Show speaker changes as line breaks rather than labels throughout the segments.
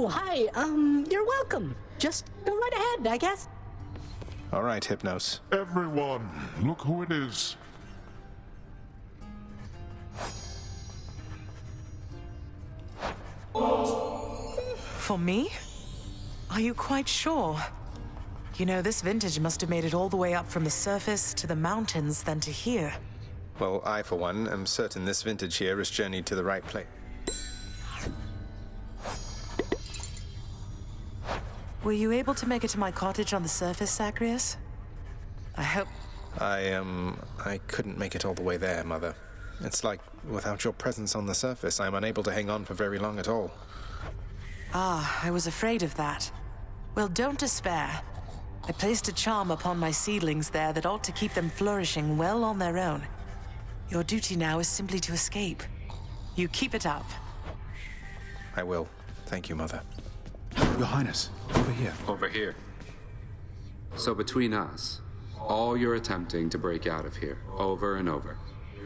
Oh, hi. You're welcome. Just go right ahead, I guess.
All right, Hypnos.
Everyone, look who it is.
For me? Are you quite sure? You know, this vintage must have made it all the way up from the surface to the mountains, then to here.
Well, I, for one, am certain this vintage here has journeyed to the right place.
Were you able to make it to my cottage on the surface, Zagreus? I hope...
I couldn't make it all the way there, Mother. It's like, without your presence on the surface, I'm unable to hang on for very long at all.
Ah, I was afraid of that. Well, don't despair. I placed a charm upon my seedlings there that ought to keep them flourishing well on their own. Your duty now is simply to escape. You keep it up.
I will. Thank you, Mother.
Your Highness, over here.
Over here. So between us, all you're attempting to break out of here, over and over,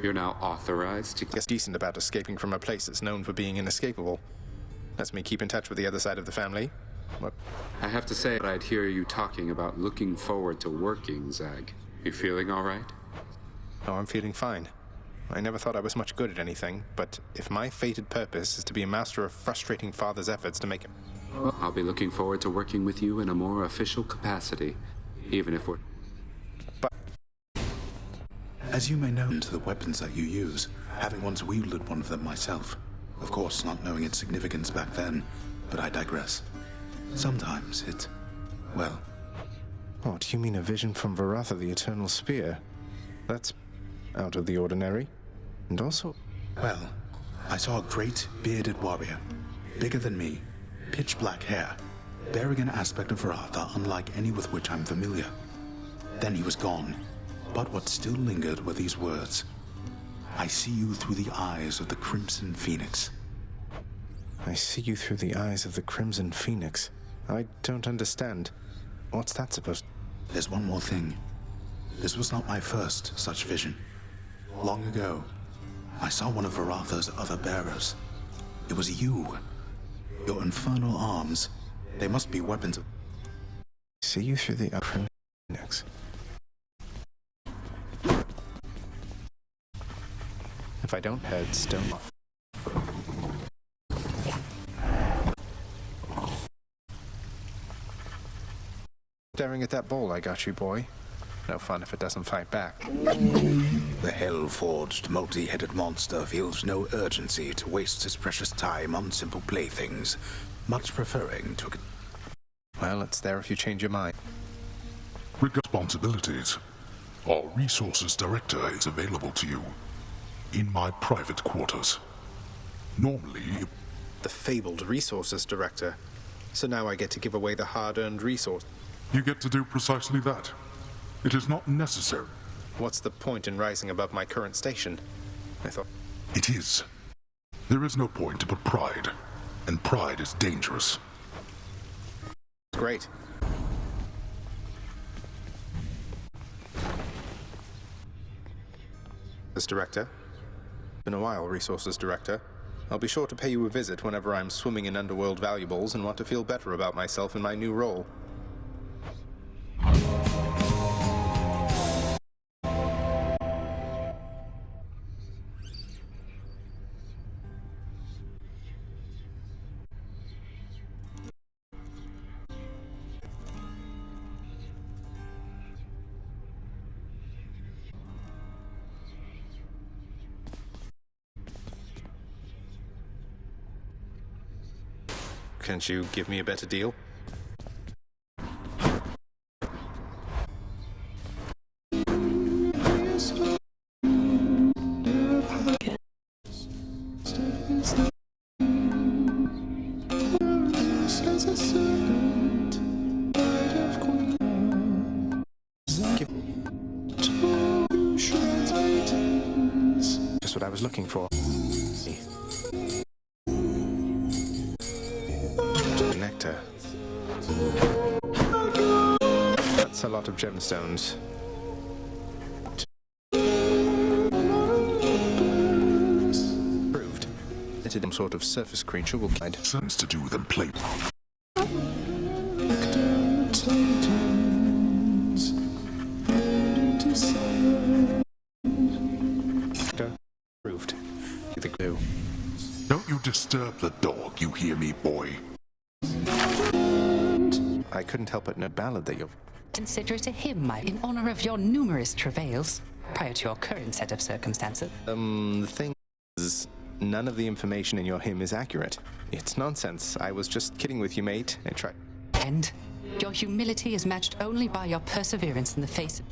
you're now authorized to...
It's decent about escaping from a place that's known for being inescapable. Lets me keep in touch with the other side of the family. What?
I have to say that I'd hear you talking about looking forward to working, Zag. You feeling all right?
Oh, I'm feeling fine. I never thought I was much good at anything, but if my fated purpose is to be a master of frustrating father's efforts to make him...
Well, I'll be looking forward to working with you in a more official capacity, even if we're...
But...
As you may know to the weapons that you use, having once wielded one of them myself. Of course, not knowing its significance back then, but I digress. Sometimes it... well...
Oh, do you mean a vision from Varatha, the Eternal Spear? That's out of the ordinary. And also...
Well, I saw a great, bearded warrior, bigger than me, pitch black hair, bearing an aspect of Varatha unlike any with which I'm familiar. Then he was gone, but what still lingered were these words. I see you through the eyes of the Crimson Phoenix.
I see you through the eyes of the Crimson Phoenix. I don't understand. What's that supposed...
There's one more thing. This was not my first such vision. Long ago, I saw one of Varatha's other bearers. It was you. Your infernal arms. They must be weapons of...
See you through the Crimson Phoenix. If I don't head stone off. Staring at that bowl I got you, boy. No fun if it doesn't fight back.
The hell-forged, multi-headed monster feels no urgency to waste his precious time on simple playthings, much preferring to...
Well, it's there if you change your mind.
Responsibilities. Our resources director is available to you in my private quarters. Normally...
The fabled resources director. So now I get to give away the hard-earned resource.
You get to do precisely that. It is not necessary.
What's the point in rising above my current station? I thought...
It is. There is no point but pride, and pride is dangerous.
Great. This director. Been a while, resources director. I'll be sure to pay you a visit whenever I'm swimming in underworld valuables and want to feel better about myself in my new role. Can't you give me a better deal? Just what I was looking for. Nectar. That's a lot of gemstones. Proved. fitted some sort of surface creature will guide.
Sense to do them plate.
Approved. The glue.
Don't you disturb the dog, you hear me, boy?
I couldn't help but know ballad that you're.
Consider it a hymn in honor of your numerous travails prior to your current set of circumstances.
The thing is, none of the information in your hymn is accurate. It's nonsense. I was just kidding with you, mate. I tried.
And your humility is matched only by your perseverance in the face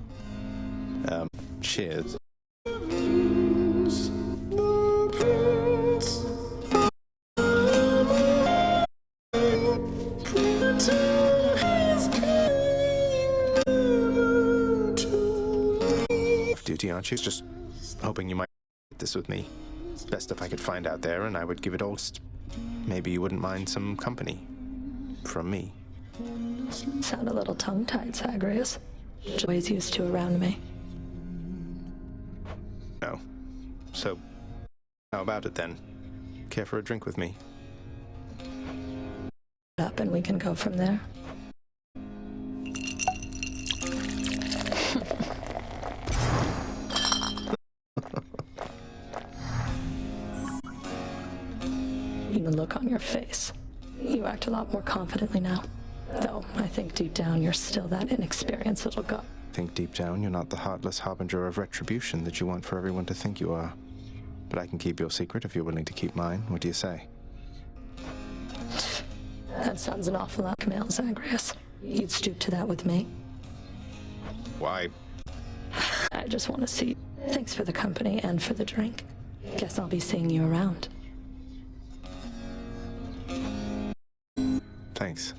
of...
Cheers. Duty, aren't you? Just hoping you might get this with me. Best if I could find out there, and I would give it all. Maybe you wouldn't mind some company from me.
Sound a little tongue-tied, Zagreus. Always used to around me.
No. So, how about it then? Care for a drink with me?
Up and we can go from there. Even look on your face. You act a lot more confidently now. Though, I think deep down you're still that inexperienced little guy.
Think deep down you're not the heartless harbinger of retribution that you want for everyone to think you are. But I can keep your secret if you're willing to keep mine. What do you say?
That sounds an awful lot, Camille Zagreus. You'd stoop to that with me?
Why?
I just want to see you. Thanks for the company and for the drink. Guess I'll be seeing you around.
Thanks.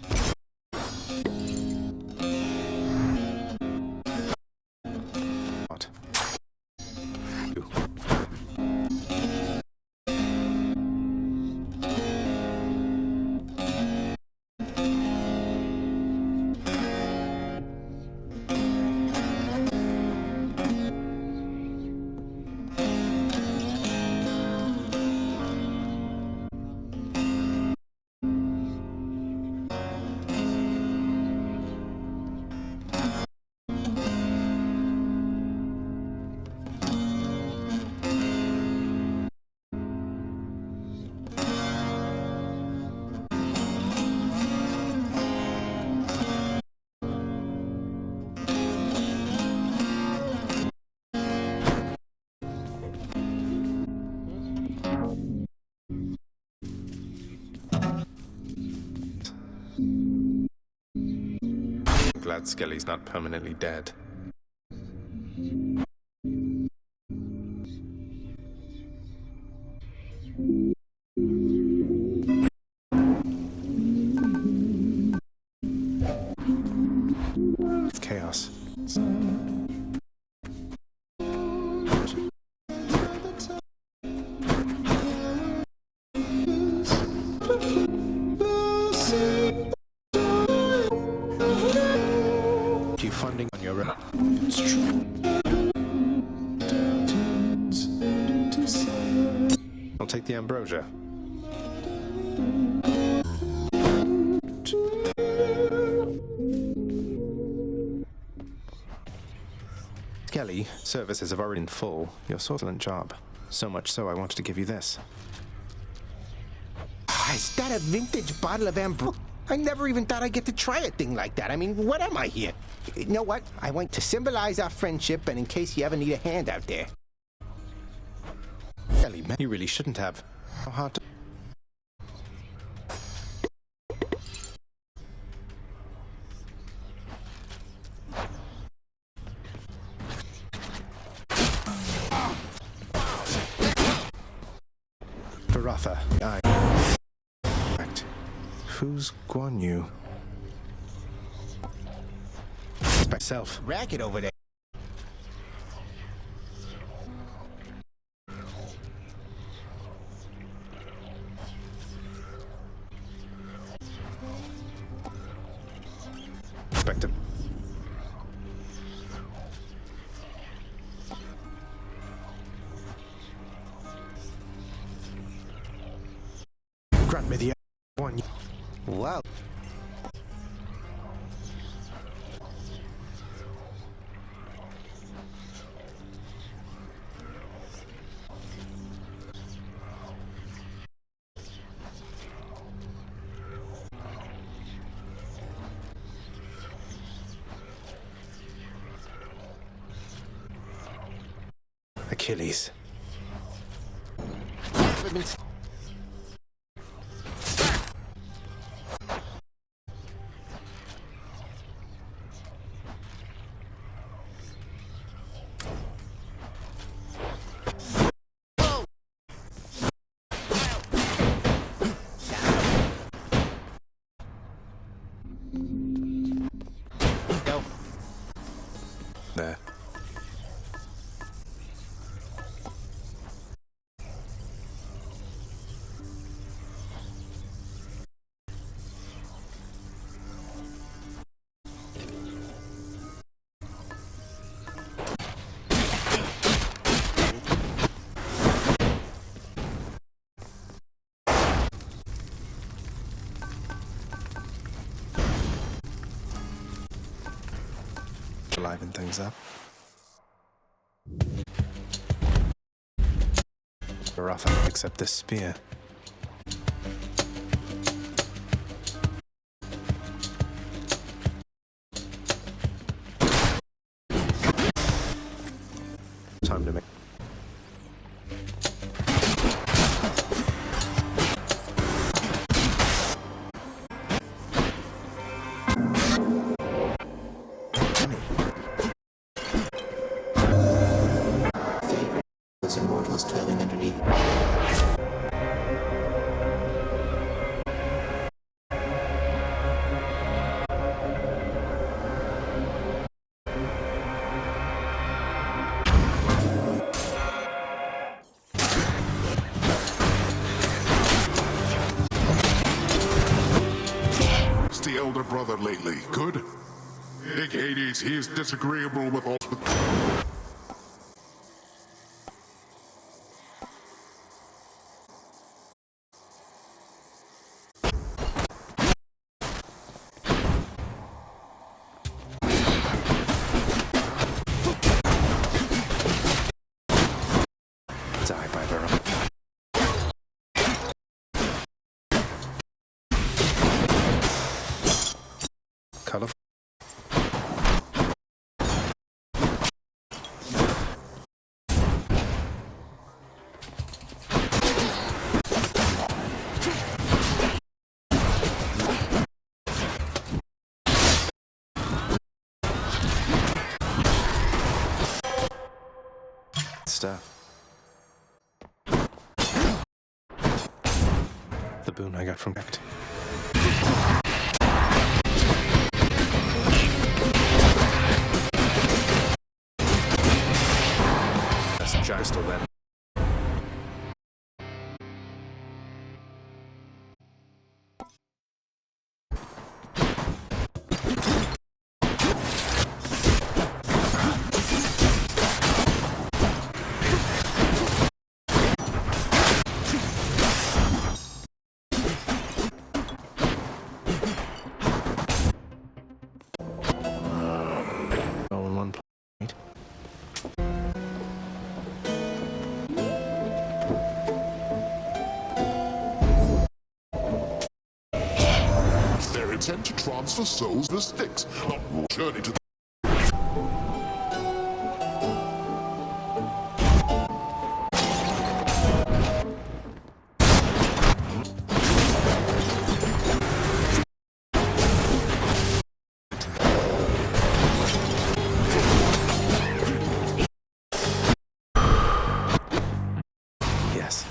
What? You. I'm glad Skelly's not permanently dead. It's chaos. You funding on your own. I'll take the ambrosia. Skelly, services have already been full. Your excellent job. So much so I wanted to give you this.
Is that a vintage bottle of ambrosia? I never even thought I'd get to try a thing like that. I mean, what am I here? You know what? I want to symbolize our friendship and in case you ever need a hand out there.
Skelly, man, you really shouldn't have. How hard to... Varatha, who's Guan Yu? Myself.
Racket over there.
Expected.
Wow.
Achilles.
Go.
There. Liven things up. Rough, except this spear. Time to make.
Those immortals dwelling underneath.
What's the elder brother lately? Good? Big Hades, he is disagreeable with all.
Die by Varrock. Colorful. Stuff. The boon I got from Act. That's just a then. All in one plate.
Their intent to transfer souls to the Styx, not journey to the
Yes.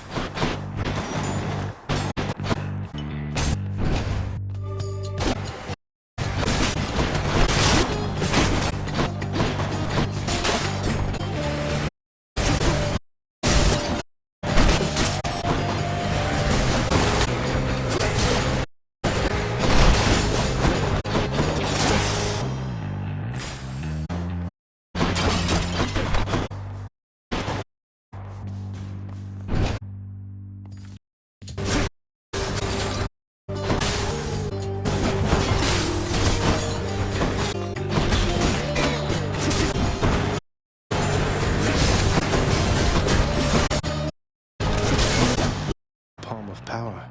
realm of power.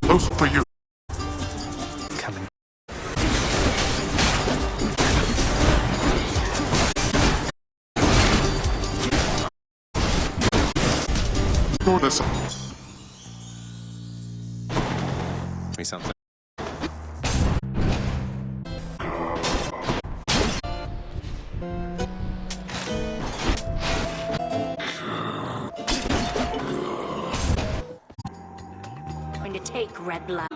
Those for you.
Coming.
Ignore this.
Me something.
Going to take red blood.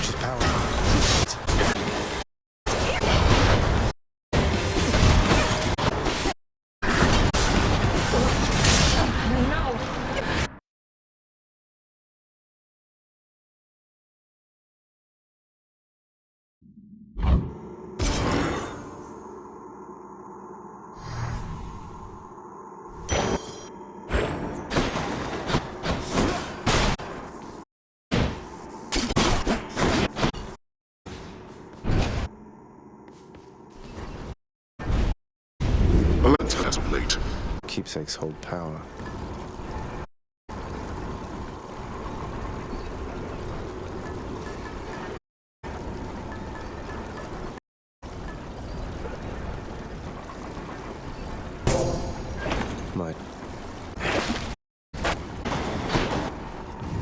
She's power.
Alert as of late.
Keepsakes hold power. My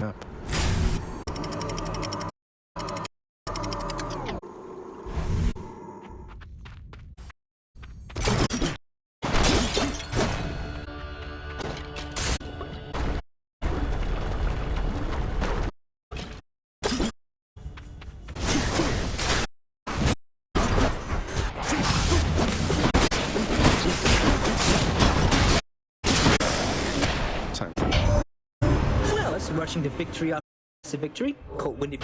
up. Time.
Well, it's rushing to victory after a victory. Cold windy.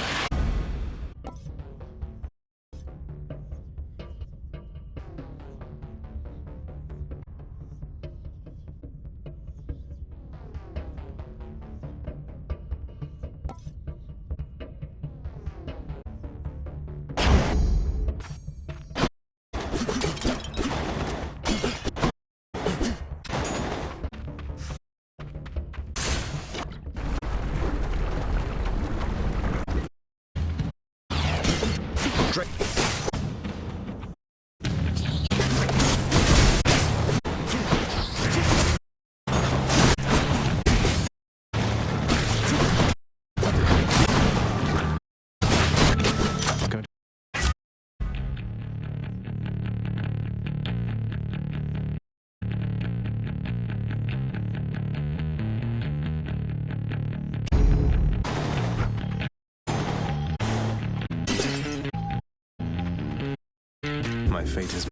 Good. My fate is.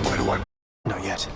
Why do I?
Not yet.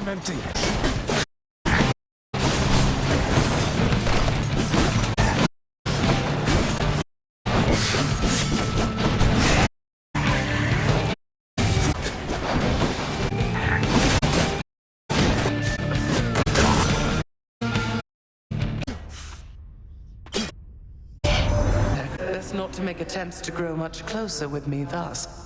I'm empty.
Best not to make attempts to grow much closer with me thus.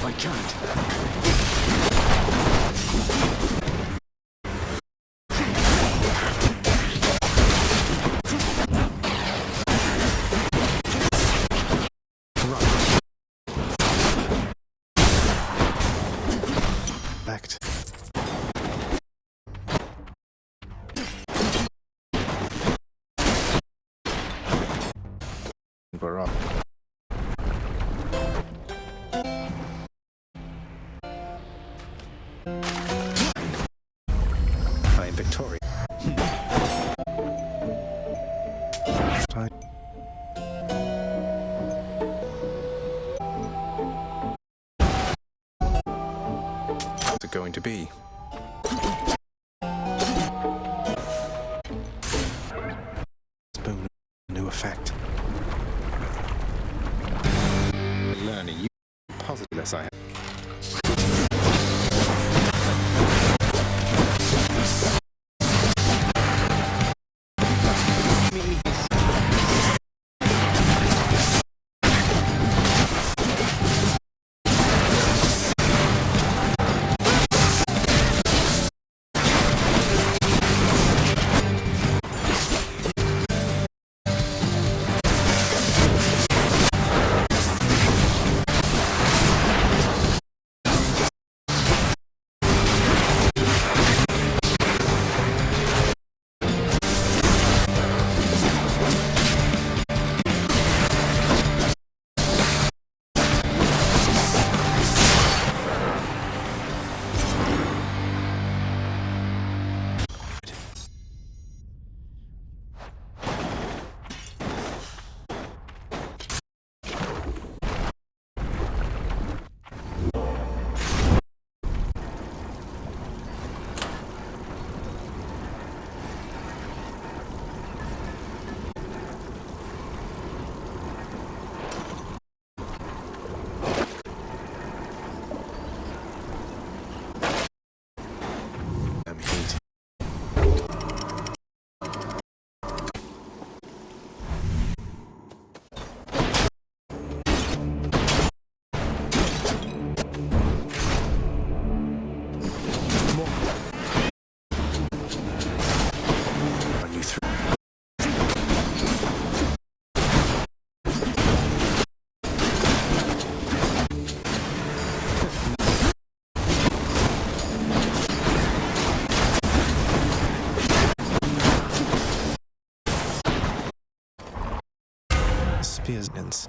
I can't. Act. We're up. I'm Victoria. What's it going to be? Spoon, new effect. Learning you positiveness I have. Spearsmans.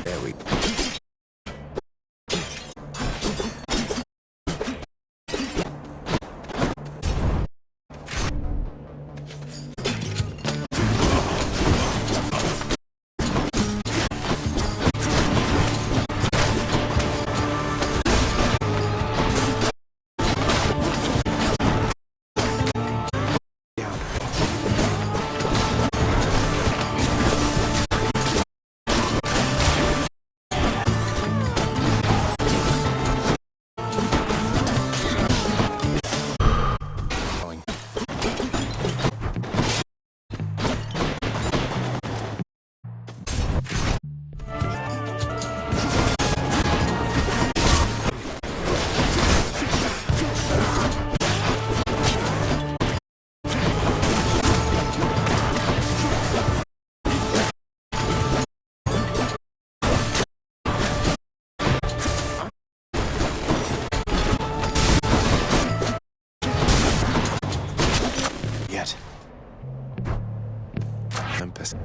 There we go. this.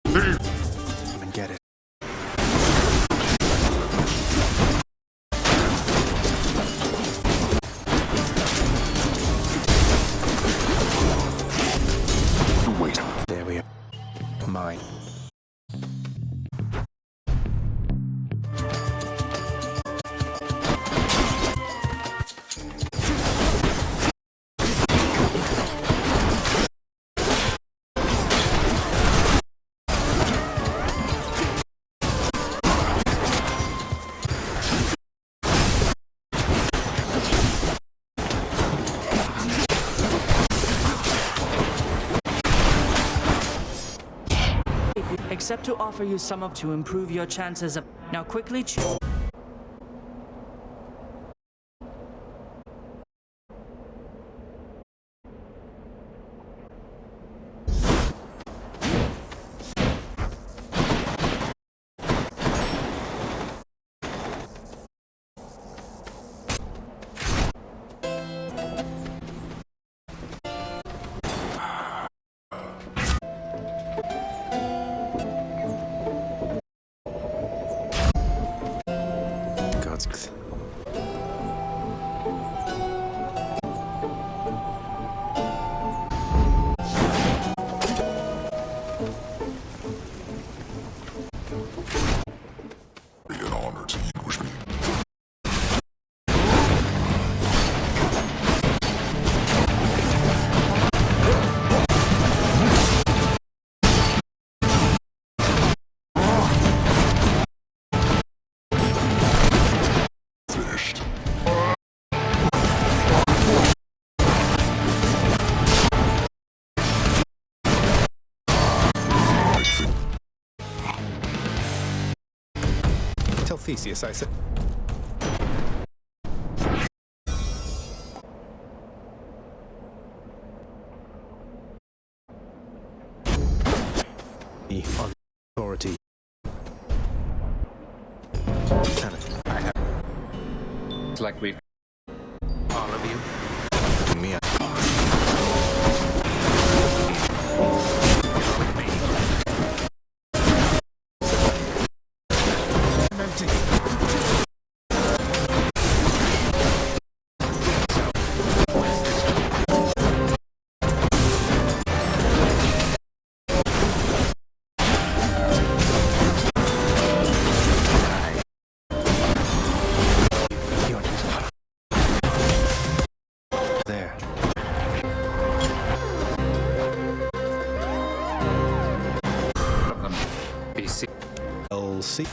Come and get it.
Wait.
There we are. Mine.
Except to offer you some of to improve your chances of. Now quickly choose.
God's.
Be an honor to eat with me. Finished.
Tell Theseus I said. On authority. Lieutenant, I have
It's like we
all of you. Me. There.
of them. BC.
LC.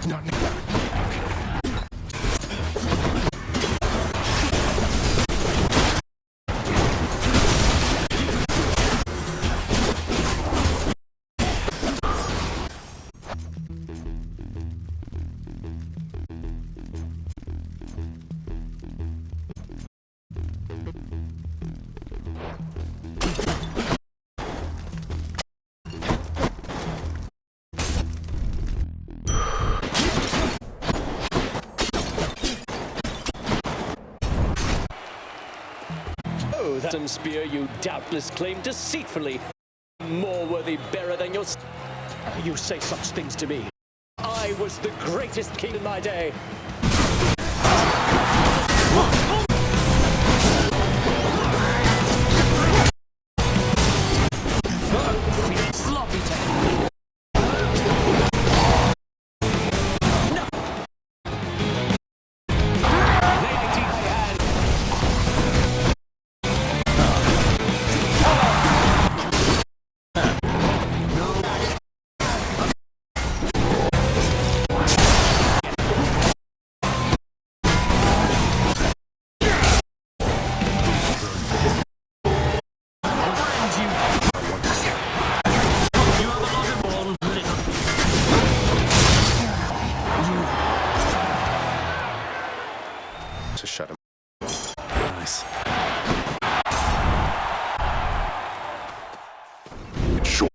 Not now.
Oh, that spear you doubtless claim deceitfully. More worthy bearer than your... You say such things to me. I was the greatest king in my day.
Sloppy time.
to shut him.
Nice.
Sure.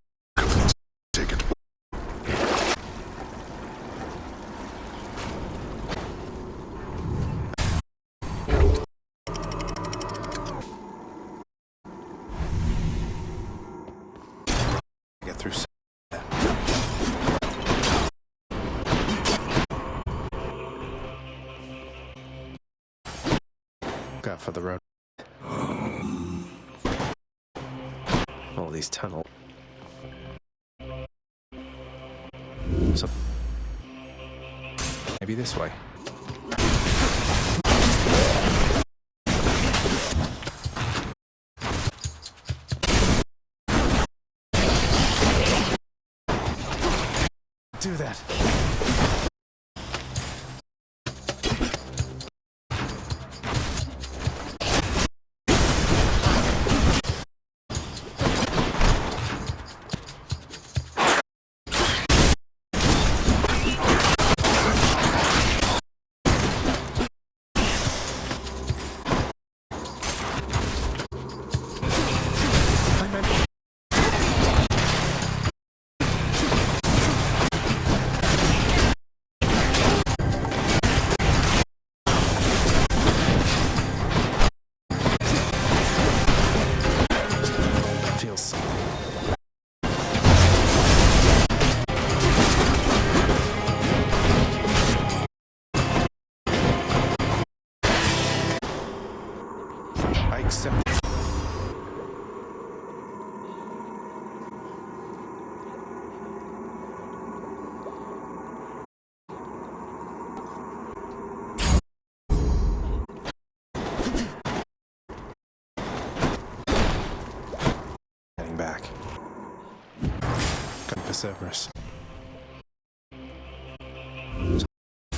Take it.
Get through. Look out for the road. All these tunnels. So maybe this way. Do that. Feels. I accept. Getting back. Going for Cerberus.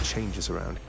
Changes around.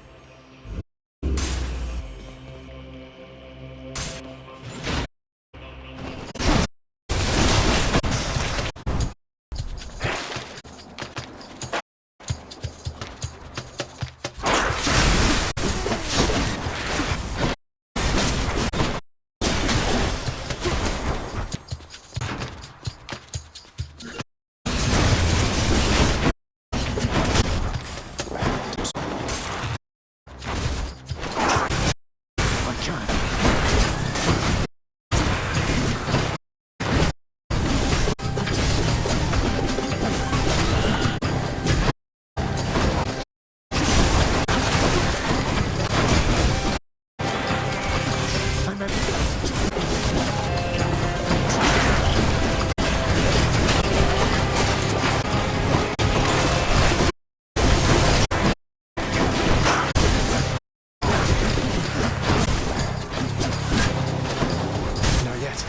Not yet.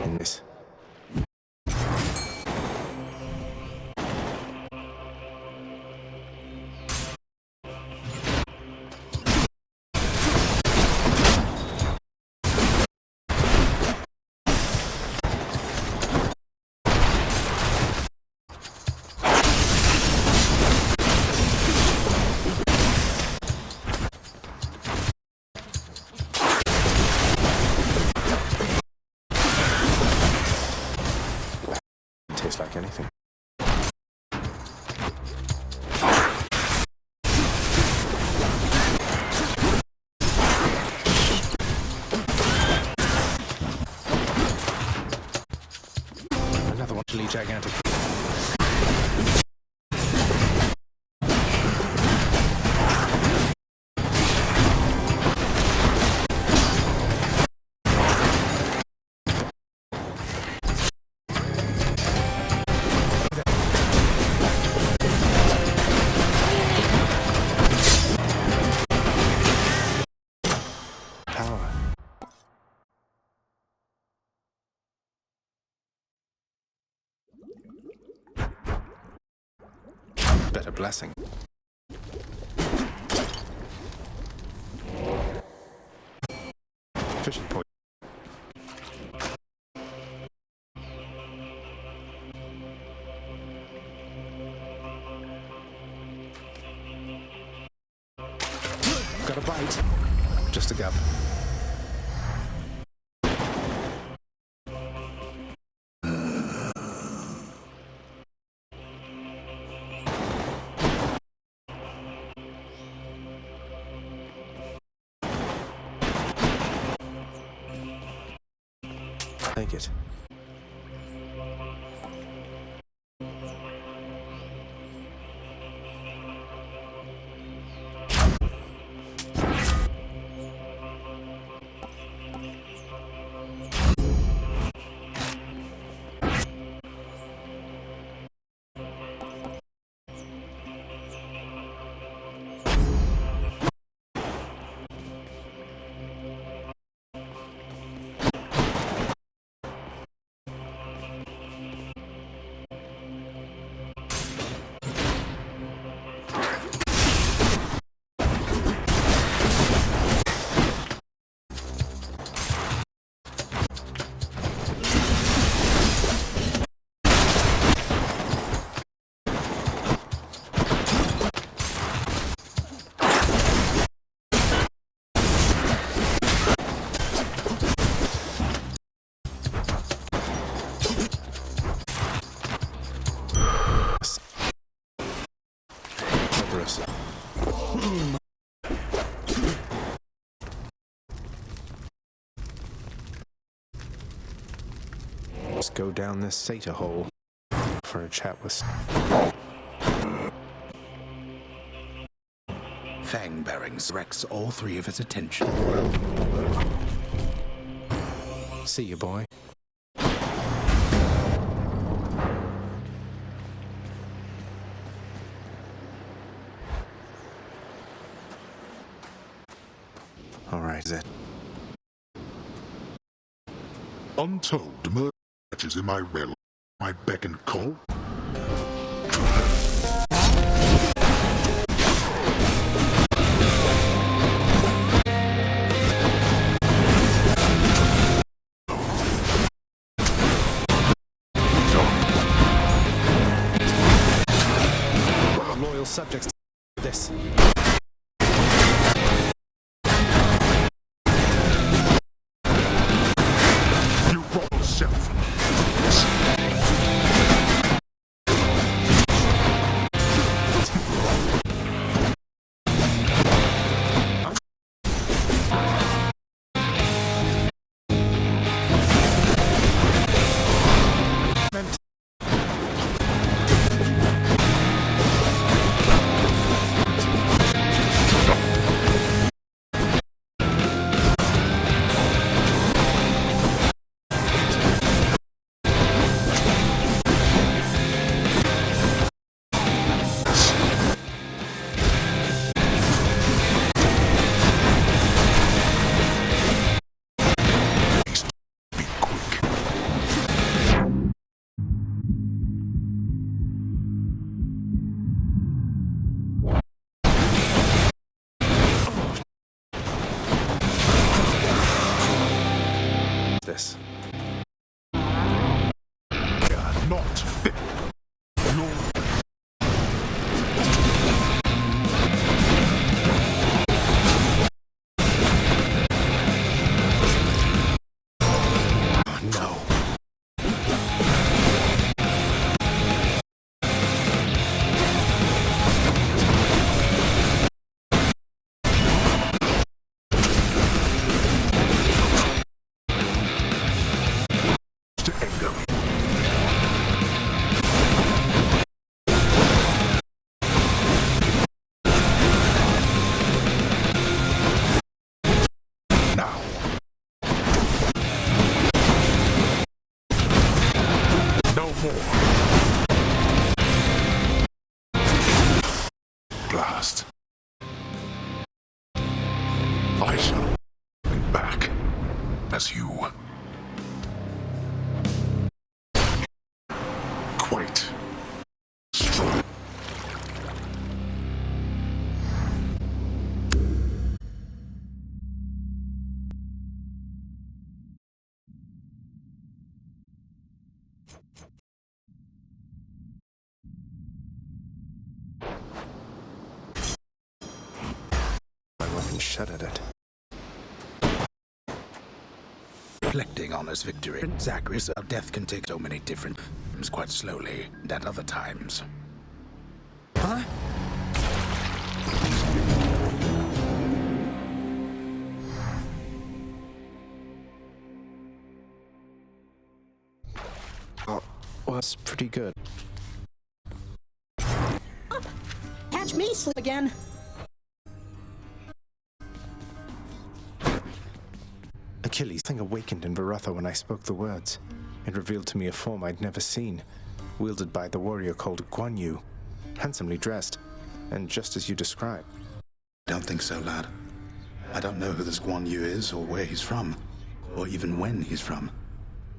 In this. Tastes like anything. Another one, actually gigantic. Power. Better blessing. Fishing point.
bite.
Just a gup. Take it. Let's go down this Sata hole for a chat with.
Fang bearings directs all three of his attention.
See you, boy. All right, Zed.
Untold murder matches in my realm. My beck and call.
Loyal subjects. This. This.
Not fit. No.
Oh, no.
Blast. I shall be back as you. Quite strong.
and shuddered at.
Reflecting on this victory, Zacharias, our death can take so many different forms quite slowly, and at other times. Huh?
Oh, well, that's pretty good.
Catch me slip again.
Achilles' thing awakened in Varatha when I spoke the words. It revealed to me a form I'd never seen, wielded by the warrior called Guan Yu, handsomely dressed, and just as you described.
I don't think so, lad. I don't know who this Guan Yu is, or where he's from, or even when he's from.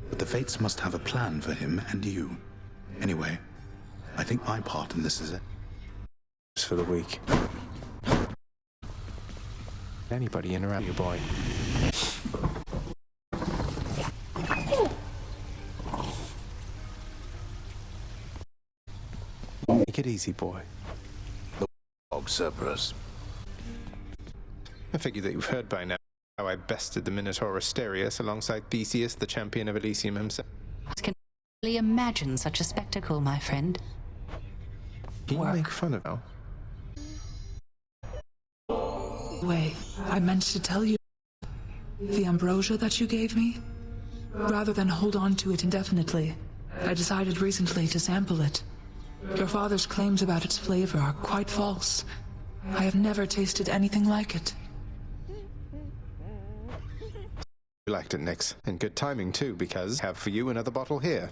But the Fates must have a plan for him and you. Anyway, I think my part in this is it.
Just for the week. Anybody interact, you boy? Take it easy, boy.
Og Cerberus.
I figure that you've heard by now how I bested the Minotaur Asterius alongside Theseus, the champion of Elysium himself.
I can only imagine such a spectacle, my friend.
Can you make fun of now?
Wait, I meant to tell you the ambrosia that you gave me. Rather than hold on to it indefinitely, I decided recently to sample it. Your father's claims about its flavor are quite false. I have never tasted anything like it.
You liked it, Nyx. And good timing, too, because I have for you another bottle here.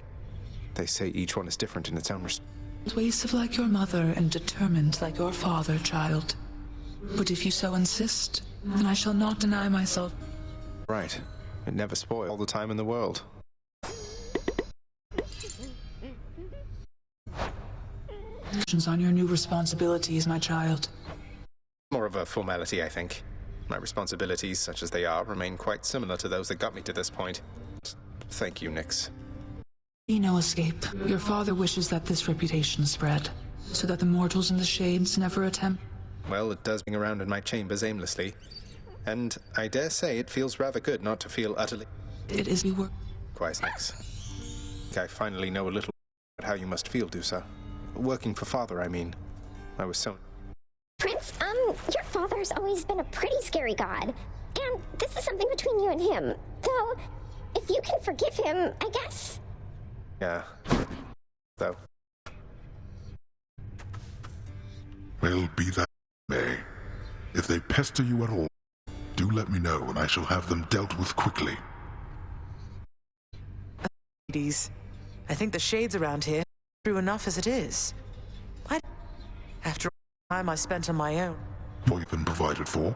They say each one is different in its own respect.
Persuasive like your mother and determined like your father, child. But if you so insist, then I shall not deny myself.
Right. It never spoils all the time in the world.
On your new responsibilities, my child.
More of a formality, I think. My responsibilities, such as they are, remain quite similar to those that got me to this point. Thank you, Nyx.
Be no escape. Your father wishes that this reputation spread, so that the mortals in the shades never attempt.
Well, it does being around in my chambers aimlessly. And I dare say it feels rather good not to feel utterly...
It is we work.
Quite, Nyx. I finally know a little about how you must feel, Dusa. Working for father, I mean. I was so...
Prince, your father's always been a pretty scary god. And this is something between you and him. Though, if you can forgive him, I guess.
Yeah. Though.
Well, be that may. If they pester you at all, do let me know and I shall have them dealt with quickly.
Ladies, I think the shades around here are true enough as it is. After all the time I spent on my own.
All you've been provided for?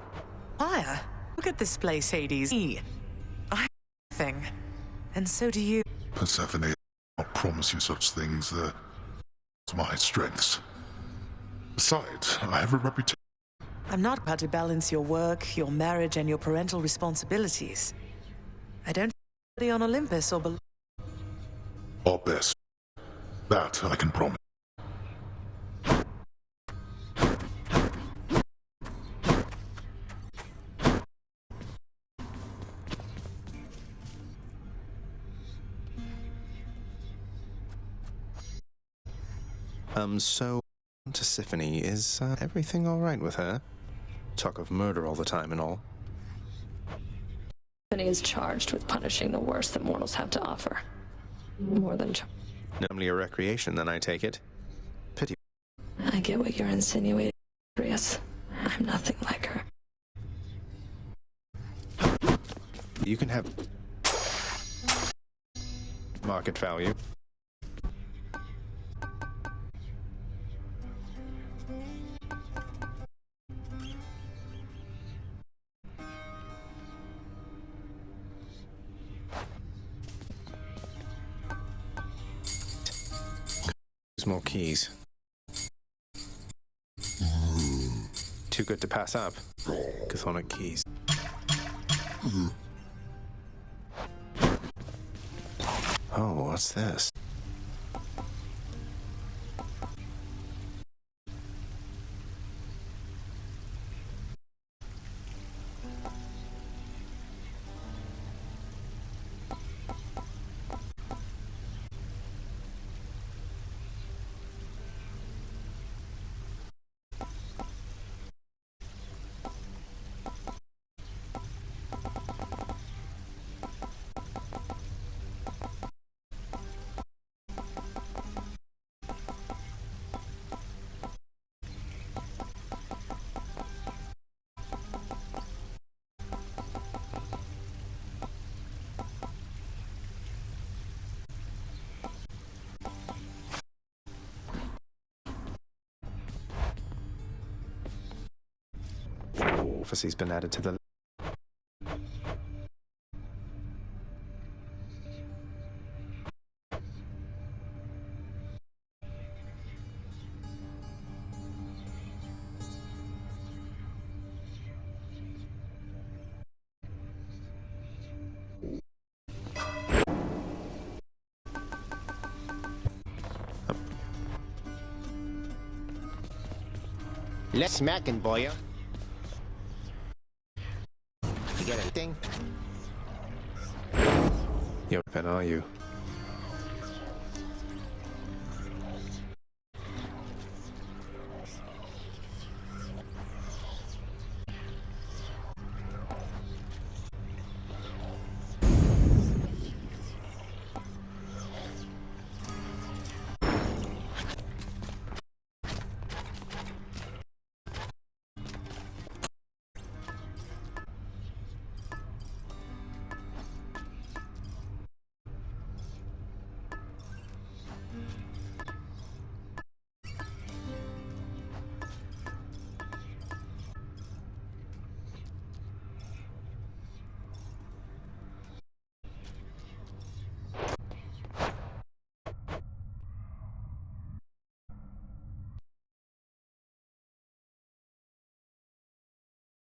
Fire. Look at this place, Hades. I have nothing. And so do you.
Persephone, I'll promise you such things. It's my strengths. Besides, I have a reputation.
I'm not about to balance your work, your marriage, and your parental responsibilities. I don't be on Olympus or below.
Our best. That I can promise.
So, Tisiphone, is everything all right with her? Talk of murder all the time and all.
Tisiphone is charged with punishing the worst that mortals have to offer. More than
Normally a recreation, then, I take it. Pity.
I get what you're insinuating, Andreas. I'm nothing like her.
You can have market value. More keys. Too good to pass up. Chthonic keys. Oh, what's this? prophecy's been added to the
Let's smackin', boya. You got anything?
You're are you?